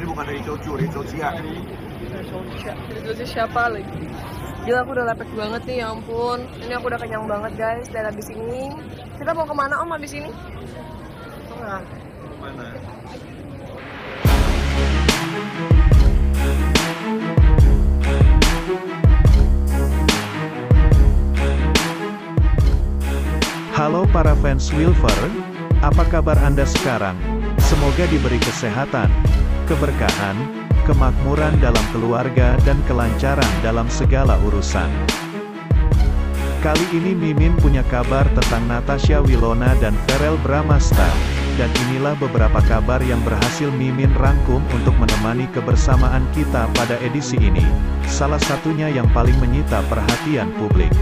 ini bukan dari Chochu, dari Chochia. Dari Chochia siapa lagi? Gila, aku udah lepek banget nih, ya ampun. Ini aku udah kenyang banget guys. Dan abis ini kita mau kemana om abis ini? Nah. Mana? Halo para fans Wilfer, apa kabar Anda sekarang? Semoga diberi kesehatan, keberkahan, kemakmuran dalam keluarga dan kelancaran dalam segala urusan. Kali ini Mimin punya kabar tentang Natasha Wilona dan Verrell Bramasta, dan inilah beberapa kabar yang berhasil Mimin rangkum untuk menemani kebersamaan kita pada edisi ini. Salah satunya yang paling menyita perhatian publik.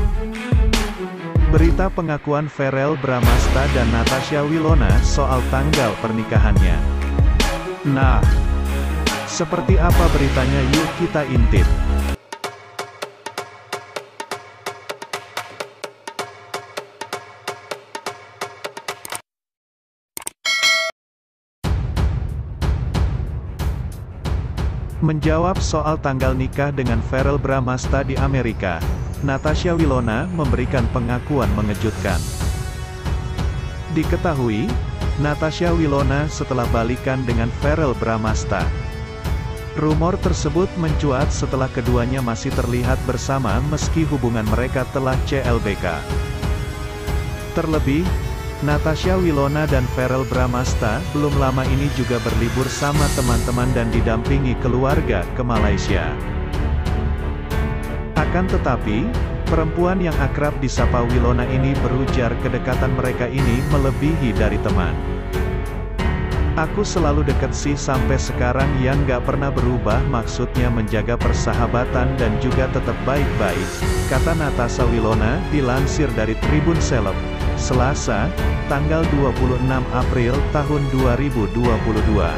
Berita pengakuan Verrell Bramasta dan Natasha Wilona soal tanggal pernikahannya. Nah, seperti apa beritanya, yuk kita intip. Menjawab soal tanggal nikah dengan Verrell Bramasta di Amerika, Natasha Wilona memberikan pengakuan mengejutkan. Diketahui, Natasha Wilona setelah balikan dengan Verrell Bramasta. Rumor tersebut mencuat setelah keduanya masih terlihat bersama meski hubungan mereka telah CLBK. Terlebih, Natasha Wilona dan Verrell Bramasta belum lama ini juga berlibur sama teman-teman dan didampingi keluarga ke Malaysia. Akan tetapi, perempuan yang akrab disapa Wilona ini berujar kedekatan mereka ini melebihi dari teman. Aku selalu dekat sih sampai sekarang, yang gak pernah berubah, maksudnya menjaga persahabatan dan juga tetap baik-baik, kata Natasha Wilona, dilansir dari Tribun Celeb, Selasa, tanggal 26 April tahun 2022.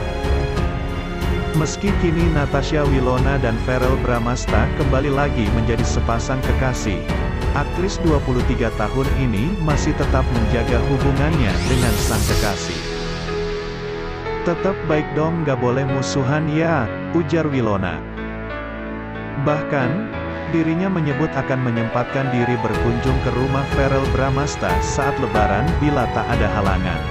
Meski kini Natasha Wilona dan Verrell Bramasta kembali lagi menjadi sepasang kekasih, aktris 23 tahun ini masih tetap menjaga hubungannya dengan sang kekasih. Tetap baik dong, gak boleh musuhan ya, ujar Wilona. Bahkan, dirinya menyebut akan menyempatkan diri berkunjung ke rumah Verrell Bramasta saat lebaran bila tak ada halangan.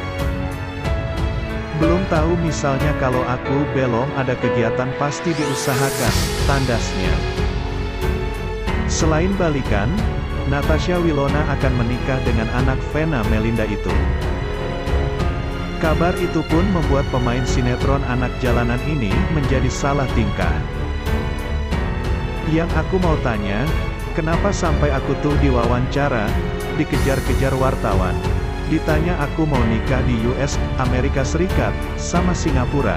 Belum tahu, misalnya kalau aku belum ada kegiatan pasti diusahakan, tandasnya. Selain balikan, Natasha Wilona akan menikah dengan anak Vena Melinda itu. Kabar itu pun membuat pemain sinetron anak jalanan ini menjadi salah tingkah. Yang aku mau tanya, kenapa sampai aku tuh diwawancara, dikejar-kejar wartawan. Ditanya aku mau nikah di US, Amerika Serikat, sama Singapura.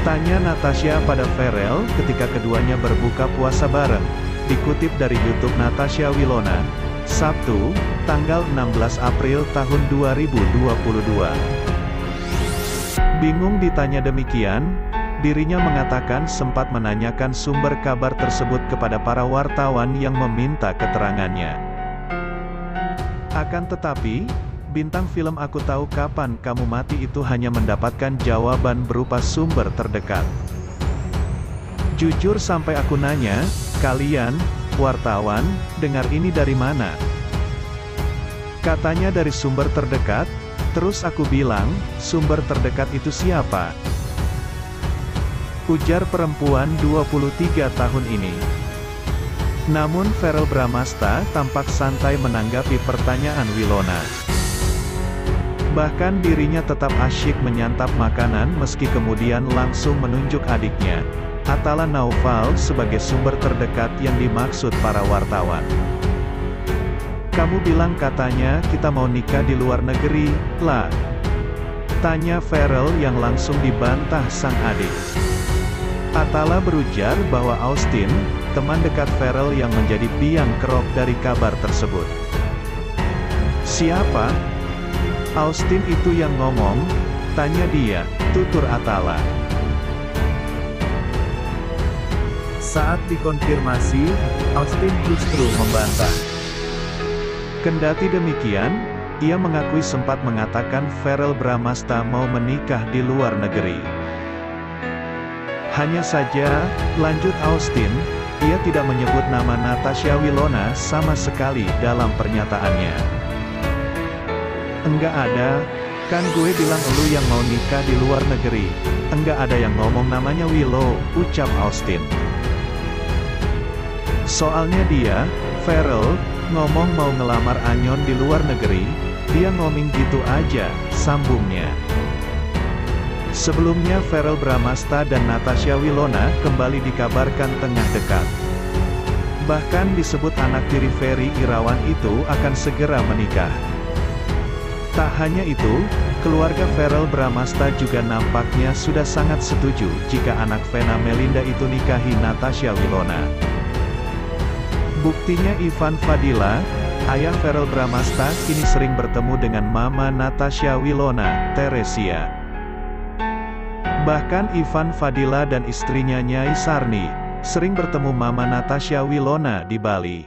Tanya Natasha pada Verrell ketika keduanya berbuka puasa bareng. Dikutip dari YouTube Natasha Wilona, Sabtu, tanggal 16 April tahun 2022. Bingung ditanya demikian, dirinya mengatakan sempat menanyakan sumber kabar tersebut kepada para wartawan yang meminta keterangannya. Akan tetapi, bintang film Aku Tahu Kapan Kamu Mati itu hanya mendapatkan jawaban berupa sumber terdekat. Jujur sampai aku nanya, kalian, wartawan, dengar ini dari mana? Katanya dari sumber terdekat, terus aku bilang, sumber terdekat itu siapa? Ujar perempuan 23 tahun ini. Namun Verrell Bramasta tampak santai menanggapi pertanyaan Wilona. Bahkan dirinya tetap asyik menyantap makanan meski kemudian langsung menunjuk adiknya, Atala Naufal, sebagai sumber terdekat yang dimaksud para wartawan. Kamu bilang katanya kita mau nikah di luar negeri, lah? Tanya Verrell yang langsung dibantah sang adik. Atala berujar bahwa Austin, teman dekat Verrell yang menjadi biang kerok dari kabar tersebut. Siapa? Austin itu yang ngomong? Tanya dia, tutur Atala. Saat dikonfirmasi, Austin justru membantah. Kendati demikian, ia mengakui sempat mengatakan Verrell Bramasta mau menikah di luar negeri. Hanya saja, lanjut Austin, ia tidak menyebut nama Natasha Wilona sama sekali dalam pernyataannya. Enggak ada, kan gue bilang elu yang mau nikah di luar negeri. Enggak ada yang ngomong namanya Willow, ucap Austin. Soalnya dia, Farrell, ngomong mau ngelamar Anyon di luar negeri, dia ngomong gitu aja, sambungnya. Sebelumnya Farrell Bramasta dan Natasha Wilona kembali dikabarkan tengah dekat. Bahkan disebut anak tiri Ferry Irawan itu akan segera menikah. Tak hanya itu, keluarga Farrell Bramasta juga nampaknya sudah sangat setuju jika anak Vena Melinda itu nikahi Natasha Wilona. Buktinya Ivan Fadila, ayah Farrell Bramasta kini sering bertemu dengan mama Natasha Wilona, Teresia. Bahkan Ivan Fadila dan istrinya Nyai Sarni, sering bertemu mama Natasha Wilona di Bali.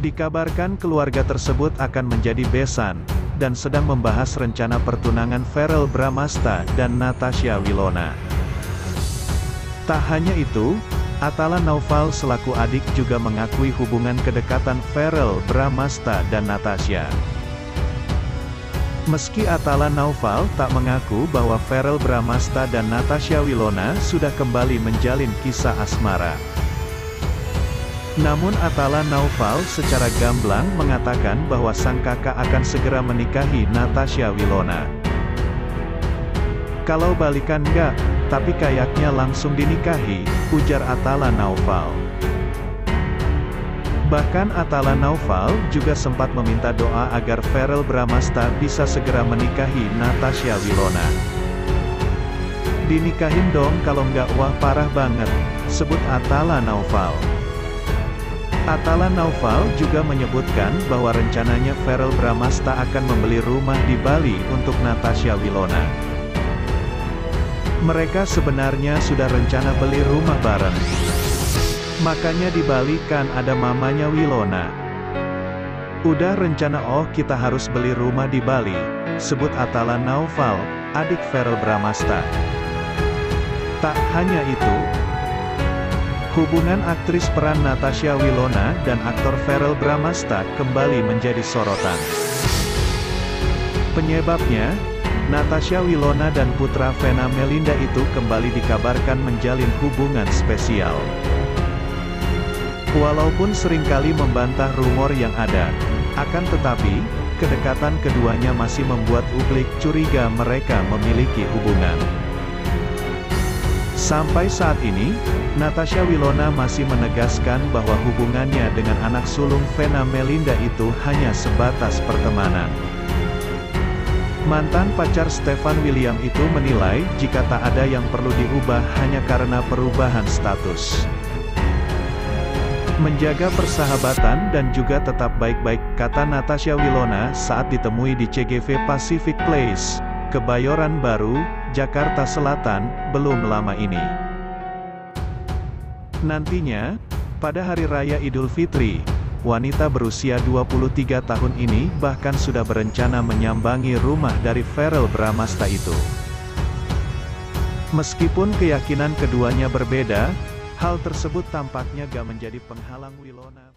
Dikabarkan keluarga tersebut akan menjadi besan, dan sedang membahas rencana pertunangan Farrell Bramasta dan Natasha Wilona. Tak hanya itu, Atala Naufal selaku adik juga mengakui hubungan kedekatan Farrell Bramasta dan Natasha. Meski Atala Naufal tak mengaku bahwa Farrell Bramasta dan Natasha Wilona sudah kembali menjalin kisah asmara. Namun Atala Naufal secara gamblang mengatakan bahwa sang kakak akan segera menikahi Natasha Wilona. Kalau balikan enggak, tapi kayaknya langsung dinikahi, ujar Atala Naufal. Bahkan Atala Naufal juga sempat meminta doa agar Farrell Bramasta bisa segera menikahi Natasha Wilona. Dinikahin dong kalau nggak wah parah banget, sebut Atala Naufal. Atala Naufal juga menyebutkan bahwa rencananya Farrell Bramasta akan membeli rumah di Bali untuk Natasha Wilona. Mereka sebenarnya sudah rencana beli rumah bareng. Makanya di Bali kan ada mamanya Wilona. Udah rencana kita harus beli rumah di Bali, sebut Atala Naufal, adik Farrell Bramasta. Tak hanya itu, hubungan aktris peran Natasha Wilona dan aktor Farrell Bramasta kembali menjadi sorotan. Penyebabnya, Natasha Wilona dan putra Vena Melinda itu kembali dikabarkan menjalin hubungan spesial. Walaupun seringkali membantah rumor yang ada, akan tetapi, kedekatan keduanya masih membuat publik curiga mereka memiliki hubungan. Sampai saat ini, Natasha Wilona masih menegaskan bahwa hubungannya dengan anak sulung Vena Melinda itu hanya sebatas pertemanan. Mantan pacar Stefan William itu menilai jika tak ada yang perlu diubah hanya karena perubahan status. Menjaga persahabatan dan juga tetap baik-baik, kata Natasha Wilona saat ditemui di CGV Pacific Place, Kebayoran Baru, Jakarta Selatan, belum lama ini. Nantinya, pada Hari Raya Idul Fitri, wanita berusia 23 tahun ini bahkan sudah berencana menyambangi rumah dari Farrell Bramasta itu. Meskipun keyakinan keduanya berbeda, hal tersebut tampaknya gak menjadi penghalang Wilona.